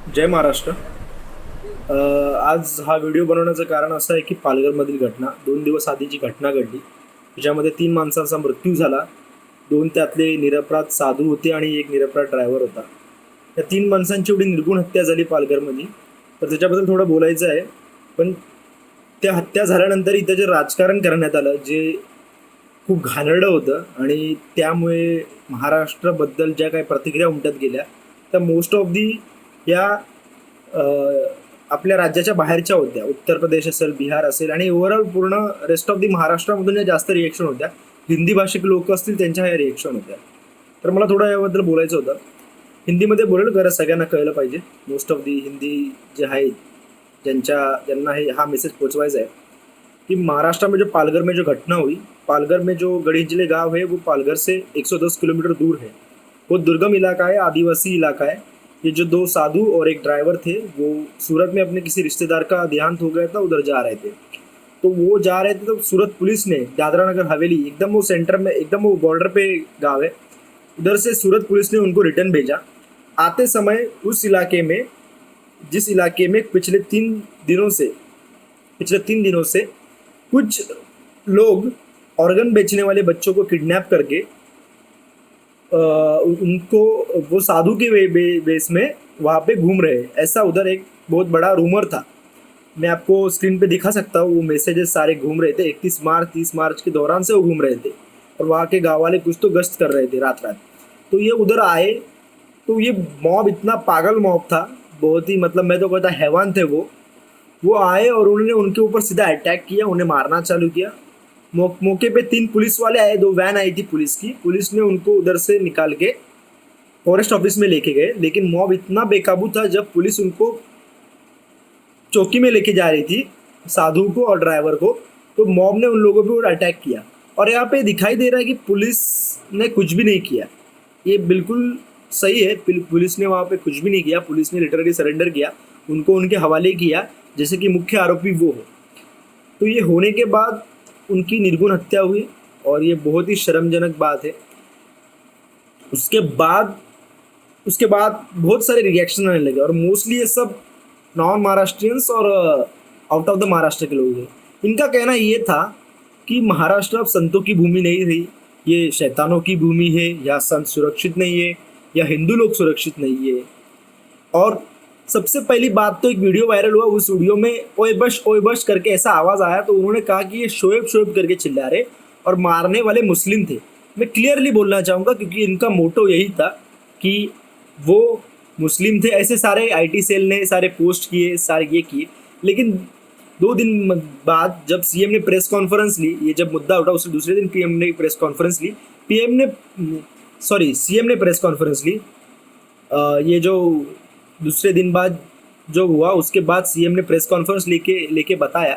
जय महाराष्ट्र. आज हा व्हिडिओ बनवण्याचं कारण असं आहे की पालघरमधील घटना 2 दिवस आधीची घटना घडली, ज्यामध्ये 3 माणसांचा मृत्यू झाला. 2 त्यातले निरपराध साधू होते आणि एक निरपराध ड्रायव्हर होता. या 3 माणसांची एवढी निर्गुण हत्या झाली पालघरमध्ये, तर त्याच्याबद्दल थोडं बोलायचं आहे. पण त्या हत्या झाल्यानंतर इथं जे राजकारण करण्यात आलं, जे खूप घाणेरडं होतं, आणि त्यामुळे महाराष्ट्राबद्दल ज्या काही प्रतिक्रिया उमटत गेल्या त्या मोस्ट ऑफ दी या अ, आपल्या राज्याच्या बाहेरच्या होत्या. उत्तर प्रदेश असेल, बिहार असेल, आणि ओव्हरऑल पूर्ण रेस्ट ऑफ दी महाराष्ट्रामधून या जास्त रिएक्शन होत्या. हिंदी भाषिक लोक असतील त्यांच्या ह्या रिएक्शन होत्या. तर मला थोडं याबद्दल बोलायचं होतं. हिंदीमध्ये बोलेल, कारण सगळ्यांना कळलं पाहिजे. मोस्ट ऑफ दी हिंदी जे आहेत, ज्यांना हा मेसेज पोचवायचा है कि महाराष्ट्र में जो पालघर में जो घटना हुई, पालघर में जो गढ़ीजिले गांव है वो पालघर से 110 किलोमीटर दूर है. वो दुर्गम इलाका है, आदिवासी इलाका है. ये जो 2 साधु और एक ड्राइवर थे, वो सूरत में अपने किसी रिश्तेदार का देहांत हो गया था, उधर जा रहे थे. तो वो जा रहे थे तो सूरत पुलिस ने, दादरा नगर हवेली, एकदम वो सेंटर में, एकदम वो बॉर्डर पे गाँव है, उधर से सूरत पुलिस ने उनको रिटर्न भेजा. आते समय उस इलाके में, जिस इलाके में पिछले 3 दिनों से कुछ लोग ऑर्गन बेचने वाले बच्चों को किडनैप करके उनको वो साधु के बेस में वहाँ पे घूम रहे हैं, ऐसा उधर एक बहुत बड़ा रूमर था. मैं आपको स्क्रीन पे दिखा सकता हूँ. वो मैसेजेस सारे घूम रहे थे. 31 मार्च 30 मार्च के दौरान से वो घूम रहे थे, और वहाँ के गाँव वाले कुछ तो गश्त कर रहे थे रात रात. तो ये उधर आए, तो ये मॉब इतना पागल मॉब था, बहुत ही, मतलब मैं तो कहता हैवान थे वो आए और उन्होंने उनके ऊपर सीधा अटैक किया, उन्हें मारना चालू किया. मौके पे 3 पुलिस वाले आए, 2 वैन आई थी पुलिस की. पुलिस ने उनको उधर से निकाल के फॉरेस्ट ऑफिस में लेके गए. लेकिन मॉब इतना बेकाबू था, जब पुलिस उनको चौकी में लेके जा रही थी, साधु को और ड्राइवर को, तो मॉब ने उन लोगों पे अटैक किया. और यहाँ पे दिखाई दे रहा है कि पुलिस ने कुछ भी नहीं किया. ये बिल्कुल सही है, पुलिस ने वहाँ पे कुछ भी नहीं किया. पुलिस ने लिटरली सरेंडर किया, उनको उनके हवाले किया, जैसे कि मुख्य आरोपी वो हो. तो ये होने के बाद उनकी निर्गुण हत्या हुई, और ये बहुत ही शर्मजनक बात है. उसके बाद बहुत सारे रिएक्शन आने लगे, और मोस्टली ये सब नॉन महाराष्ट्रियंस और आउट ऑफ द महाराष्ट्र के लोग हैं. इनका कहना ये था कि महाराष्ट्र अब संतों की भूमि नहीं रही, ये शैतानों की भूमि है. या संत सुरक्षित नहीं है, या हिंदू लोग सुरक्षित नहीं है. और सबसे पहली बात तो एक वीडियो वायरल हुआ, उस वीडियो में ओए बश करके ऐसा आवाज़ आया, तो उन्होंने कहा कि ये शोएब शोएब करके चिल्ला रहे, और मारने वाले मुस्लिम थे. मैं क्लियरली बोलना चाहूँगा, क्योंकि इनका मोटो यही था कि वो मुस्लिम थे. ऐसे सारे आईटी सेल ने सारे पोस्ट किए, सारे ये किए. लेकिन 2 दिन बाद जब सीएम ने प्रेस कॉन्फ्रेंस ली, ये जब मुद्दा उठा, उसके दूसरे दिन पीएम ने प्रेस कॉन्फ्रेंस ली. सीएम ने प्रेस कॉन्फ्रेंस ली. ये जो दूसरे दिन बाद जो हुआ, उसके बाद सीएम ने प्रेस कॉन्फ्रेंस लेके बताया,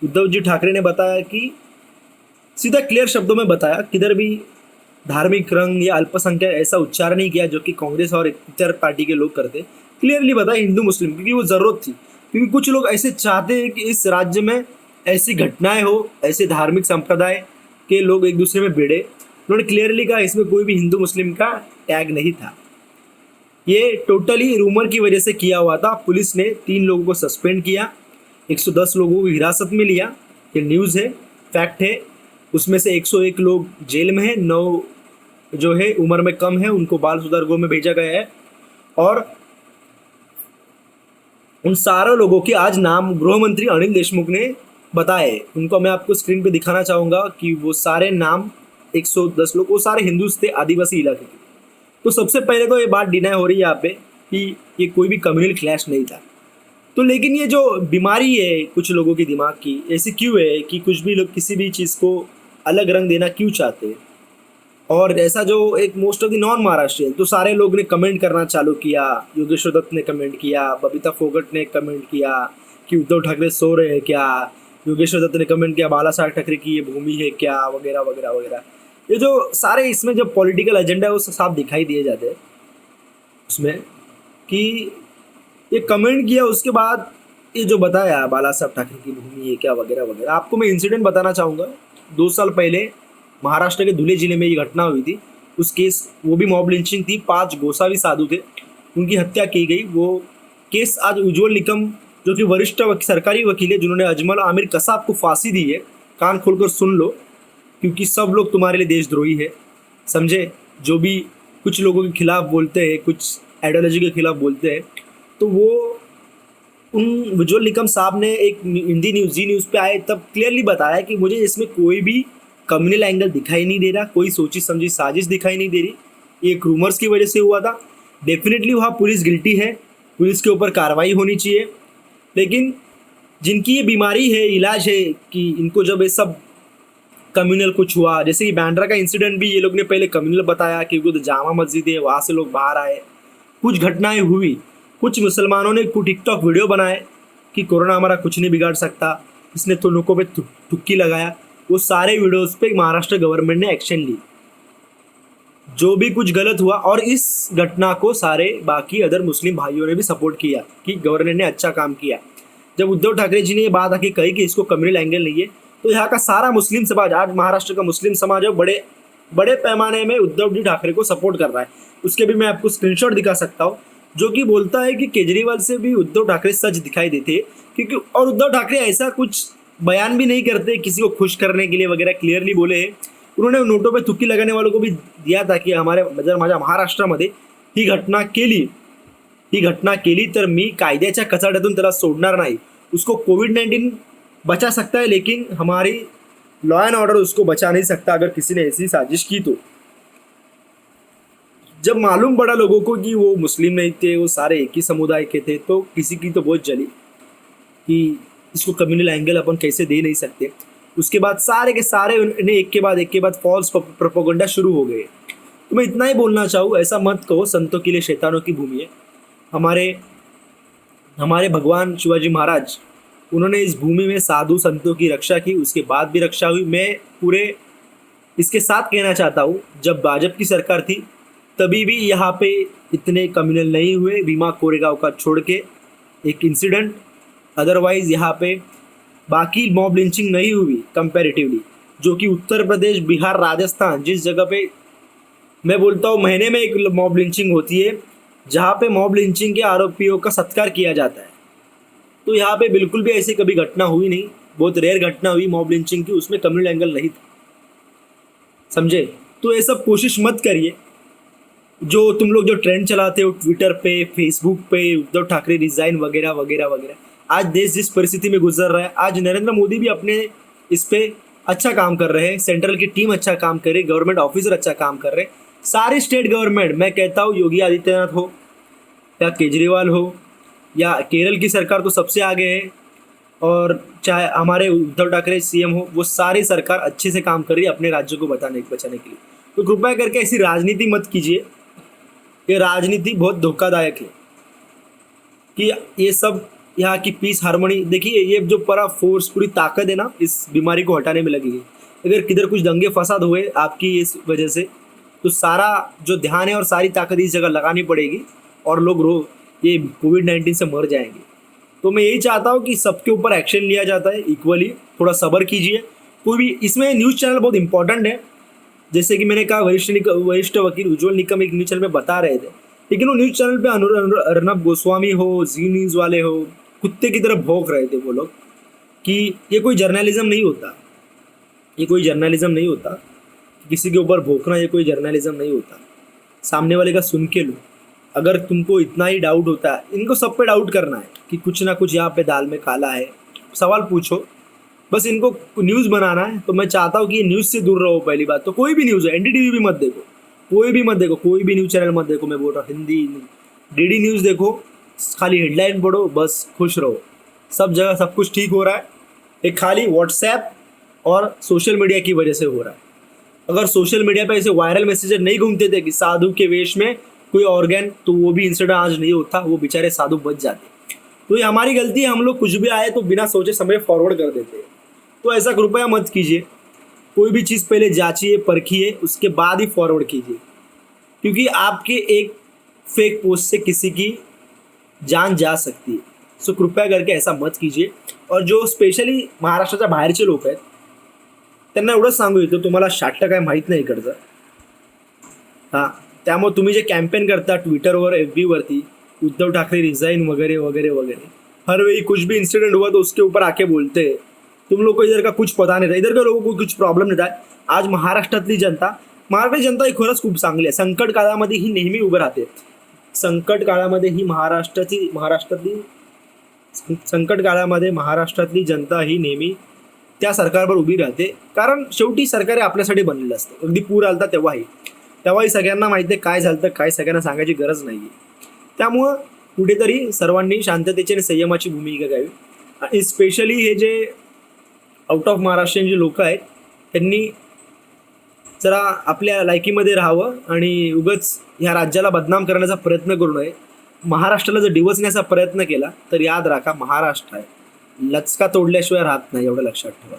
उद्धव जी ठाकरे ने बताया कि सीधा क्लियर शब्दों में बताया, किधर भी धार्मिक रंग या अल्पसंख्यक ऐसा उच्चारण नहीं किया जो कि कांग्रेस और इतर पार्टी के लोग करते. क्लियरली बताया हिंदू मुस्लिम, क्योंकि वो ज़रूरत थी. क्योंकि कुछ लोग ऐसे चाहते हैं कि इस राज्य में ऐसी घटनाएं हो, ऐसे धार्मिक संप्रदाय के लोग एक दूसरे में भिड़े. उन्होंने क्लियरली कहा इसमें कोई भी हिंदू मुस्लिम का टैग नहीं था. ये टोटली रूमर की वजह से किया हुआ था. पुलिस ने 3 लोगों को सस्पेंड किया, 110 लोगों को हिरासत में लिया. ये न्यूज़ है, फैक्ट है. उसमें से 101 लोग जेल में हैं, 9 जो है उम्र में कम है, उनको बाल सुधार गृह में भेजा गया है. और उन सारे लोगों के आज नाम गृह मंत्री अनिल देशमुख ने बताए. उनको मैं आपको स्क्रीन पे दिखाना चाहूँगा कि वो सारे नाम 110 लोग, वो सारे हिंदूज थे, आदिवासी इलाके के. तो सबसे पहले तो ये बात डिनाई हो रही है यहाँ पे कि ये कोई भी कम्युनल क्लैश नहीं था. तो लेकिन ये जो बीमारी है कुछ लोगों के दिमाग की, ऐसी क्यों है कि कुछ भी लोग किसी भी चीज़ को अलग रंग देना क्यों चाहते हैं. और ऐसा जो एक most of the non Maharashtrian, तो सारे लोग ने कमेंट करना चालू किया. योगेश्वर दत्त ने कमेंट किया, बबीता फोगट ने कमेंट किया कि उद्धव ठाकरे सो रहे हैं क्या. योगेश्वर दत्त ने कमेंट किया बाला साहब ठाकरे की ये भूमि है क्या, वगैरह वगैरह वगैरह. ये जो सारे इसमें जो पॉलिटिकल एजेंडा है वो साफ दिखाई दिए जाते हैं उसमें, कि ये कमेंट किया. उसके बाद ये जो बताया बाला साहब ठाकरे की भूमि है क्या, वगैरह वगैरह. आपको मैं इंसिडेंट बताना चाहूँगा. 2 साल पहले महाराष्ट्र के धुले जिले में ये घटना हुई थी. उस केस, वो भी मॉब लिंचिंग थी. 5 गोसावी साधु थे, उनकी हत्या की गई। वो केस आज उज्ज्वल निकम जो कि वरिष्ठ सरकारी वकील है, जिन्होंने अजमल आमिर कसाब को फांसी दी है, कान खोलकर सुन लो, क्योंकि सब लोग तुम्हारे लिए देशद्रोही है, समझे। जो भी कुछ लोगों के खिलाफ बोलते हैं, कुछ आइडियोलॉजी के खिलाफ बोलते हैं, तो वो उन उज्ज्वल निकम साहब ने एक हिंदी न्यूज़ जी न्यूज़ पे आए तब क्लियरली बताया कि मुझे इसमें कोई भी कम्युनल एंगल दिखाई नहीं दे रहा, कोई सोची समझी साजिश दिखाई नहीं दे रही, ये एक रूमर्स की वजह से हुआ था। डेफिनेटली वहाँ पुलिस गिल्टी है, पुलिस के ऊपर कार्रवाई होनी चाहिए, लेकिन जिनकी ये बीमारी है, इलाज है कि इनको जब ये सब कम्युनल कुछ हुआ, जैसे कि बांद्रा का इंसिडेंट भी ये लोग ने पहले कम्युनल बताया क्योंकि तो जामा मस्जिद है, वहाँ से लोग बाहर आए, कुछ घटनाएं हुई, कुछ मुसलमानों ने टिकटॉक वीडियो बनाए कि कोरोना हमारा कुछ नहीं बिगाड़ सकता, इसने तो लोगों पे तुक्की लगाया, वो सारे वीडियोस पे महाराष्ट्र गवर्नमेंट ने एक्शन ली। जो भी कुछ गलत हुआ, और इस घटना को सारे बाकी अदर मुस्लिम भाइयों ने भी सपोर्ट किया कि गवर्नर ने अच्छा काम किया। जब उद्धव ठाकरे जी ने ये बात आके कही कि इसको कम्युनल एंगल नहीं है, तो यहाँ का सारा मुस्लिम समाज, आज महाराष्ट्र का मुस्लिम समाज है, बड़े बड़े पैमाने में उद्धव जी ठाकरे को सपोर्ट कर रहा है। उसके भी मैं आपको स्क्रीनशॉट दिखा सकता हूँ, जो कि बोलता है कि केजरीवाल से भी उद्धव ठाकरे सच दिखाई देते हैं, क्योंकि और उद्धव ठाकरे ऐसा कुछ बयान भी नहीं करते किसी को खुश करने के लिए वगैरह, क्लियरली बोले हैं। उन्होंने नोटों पे तुक्की लगाने वालों को भी दिया था की हमारे माझ्या महाराष्ट्रामध्ये ही घटना केली तर मी कायद्याच्या कचाट्यातून त्याला सोडणार नाही। उसको कोविड-19 बचा सकता है, लेकिन हमारी लॉ एंड ऑर्डर उसको बचा नहीं सकता अगर किसी ने ऐसी साजिश की तो। जब मालूम पड़ा लोगों को कि वो मुस्लिम नहीं थे, वो सारे एक ही समुदाय के थे, तो किसी की तो बहुत जली कि इसको कम्युनल एंगल अपन कैसे दे नहीं सकते। उसके बाद सारे के सारे उन्हें एक के बाद फॉल्स प्रोपोगंडा शुरू हो गए। तो मैं इतना ही बोलना चाहूँ, ऐसा मत कहो संतों के लिए शैतानों की भूमि है। हमारे भगवान शिवाजी महाराज, उन्होंने इस भूमि में साधु संतों की रक्षा की, उसके बाद भी रक्षा हुई। मैं पूरे इसके साथ कहना चाहता हूँ, जब भाजपा की सरकार थी तभी भी यहाँ पे इतने कम्युनल नहीं हुए, भीमा कोरेगांव का छोड़ के एक इंसिडेंट, अदरवाइज़ यहाँ पे बाकी मॉब लिंचिंग नहीं हुई कंपैरेटिवली, जो कि उत्तर प्रदेश, बिहार, राजस्थान, जिस जगह पे मैं बोलता हूँ महीने में एक मॉब लिंचिंग होती है, जहाँ पे मॉब लिंचिंग के आरोपियों का सत्कार किया जाता है, तो यहाँ पे बिल्कुल भी ऐसी कभी घटना हुई नहीं। बहुत रेयर घटना हुई मॉब लिंचिंग की, उसमें कम्युनल एंगल नहीं था, समझे। तो ये सब कोशिश मत करिए। जो तुम लोग जो ट्रेंड चलाते हो ट्विटर पे, फेसबुक पे, उद्धव ठाकरे रिजाइन वगैरह वगैरह वगैरह, आज देश जिस परिस्थिति में गुजर रहा है, आज नरेंद्र मोदी भी अपने इस पे अच्छा काम कर रहे हैं, सेंट्रल की टीम अच्छा काम कर रही है, गवर्नमेंट ऑफिसर अच्छा काम कर रहे हैं, सारी स्टेट गवर्नमेंट, मैं कहता हूँ योगी आदित्यनाथ हो या केजरीवाल हो या केरल की सरकार तो सबसे आगे है, और चाहे हमारे उद्धव ठाकरे सीएम हो, वो सारी सरकार अच्छे से काम कर रही है अपने राज्य को बचाने के लिए। तो कृपया करके ऐसी राजनीति मत कीजिए, ये राजनीति बहुत धोखादायक है कि ये सब यहाँ की पीस हार्मनी, देखिए ये जो पूरा फोर्स, पूरी ताकत है ना इस बीमारी को हटाने में लगी है। अगर किधर कुछ दंगे फसाद हुए आपकी इस वजह से, तो सारा जो ध्यान है और सारी ताकत इस जगह लगानी पड़ेगी और लोग ये कोविड-19 से मर जाएंगे। तो मैं यही चाहता हूँ कि सबके ऊपर एक्शन लिया जाता है इक्वली, थोड़ा सब्र कीजिए। कोई भी इसमें न्यूज़ चैनल बहुत इंपॉर्टेंट है, जैसे कि मैंने कहा वरिष्ठ वकील उज्ज्वल निकम एक न्यूज़ चैनल में बता रहे थे, लेकिन वो न्यूज़ चैनल पे अर्नब गोस्वामी हो, जी न्यूज़ वाले हो, कुत्ते की तरह भौंक रहे थे वो लोग कि ये कोई जर्नलिज्म नहीं होता, ये कोई जर्नलिज्म नहीं होता, किसी के ऊपर भौंकना ये कोई जर्नलिज्म नहीं होता। सामने वाले का सुन के लो। अगर तुमको इतना ही डाउट होता है, इनको सब पे डाउट करना है कि कुछ ना कुछ यहाँ पे दाल में काला है, सवाल पूछो, बस इनको न्यूज़ बनाना है। तो मैं चाहता हूँ कि ये न्यूज़ से दूर रहो। पहली बात तो कोई भी न्यूज़ है, एनडीटीवी भी मत देखो, कोई भी मत देखो, कोई भी न्यूज़ चैनल मत देखो, मैं बोल रहा हूँ हिंदी डीडी न्यूज़ देखो, खाली हेडलाइन पढ़ो, बस खुश रहो। सब जगह सब कुछ ठीक हो रहा है, एक खाली व्हाट्सएप और सोशल मीडिया की वजह से हो रहा है। अगर सोशल मीडिया पे ऐसे वायरल मैसेजेस नहीं घूमते थे कि साधु के वेश में कोई ऑर्गन, तो वो भी इंसिडेंट आज नहीं होता, वो बेचारे साधु बच जाते। तो ये हमारी गलती है, हम लोग कुछ भी आए तो बिना सोचे समझे फॉरवर्ड कर देते हैं। तो ऐसा कृपया मत कीजिए। कोई भी चीज़ पहले जांचिए, परखिए, उसके बाद ही फॉरवर्ड कीजिए, क्योंकि आपके एक फेक पोस्ट से किसी की जान जा सकती है। सो कृपया करके ऐसा मत कीजिए। और जो स्पेशली महाराष्ट्राच्या बाहेरचे लोक आहेत त्यांना एवढंच सांगू इच्छितो, तुम्हाला 60% माहीत नाही इकडचं, हां, त्यामुळे तुम्ही जे कॅम्पेन करता ट्विटरवर FB वरती, उद्धव ठाकरे रिजाइन वगैरह वगैरह वगैरह, हर वेळी कुछ भी इंसिडेंट हुआ तो उसके ऊपर आके बोलते हैं. तुम लोग को इधर का कुछ पता नहीं था, इधर का लोगों को कुछ प्रॉब्लेम नाही था. आज महाराष्ट्रातली जनता ही खरंच खूप चांगली आहे. संकट काळामध्ये ही नेहमी उभं राहते. संकट काळामध्ये ही महाराष्ट्रातली जनता ही नेहमी त्या सरकारवर उभी राहते. कारण शेवटी सरकार हे आपल्यासाठी बनलेलं असतं. अगदी पूर आलता तेव्हाही सगळ्यांना माहिती आहे काय झालं, काय सगळ्यांना सांगायची गरज नाही. त्यामुळं कुठेतरी सर्वांनी शांततेची आणि संयमाची भूमिका घ्यावी. आणि स्पेशली हे जे आउट ऑफ महाराष्ट्रीयन जे लोक आहेत त्यांनी जरा आपल्या लायकीमध्ये राहावं आणि उगाच ह्या राज्याला बदनाम करण्याचा प्रयत्न करू नये. महाराष्ट्राला जर डिवचण्याचा प्रयत्न केला तर याद राखा, महाराष्ट्र आहे लचका तोडल्याशिवाय राहत नाही, एवढं लक्षात ठेवा.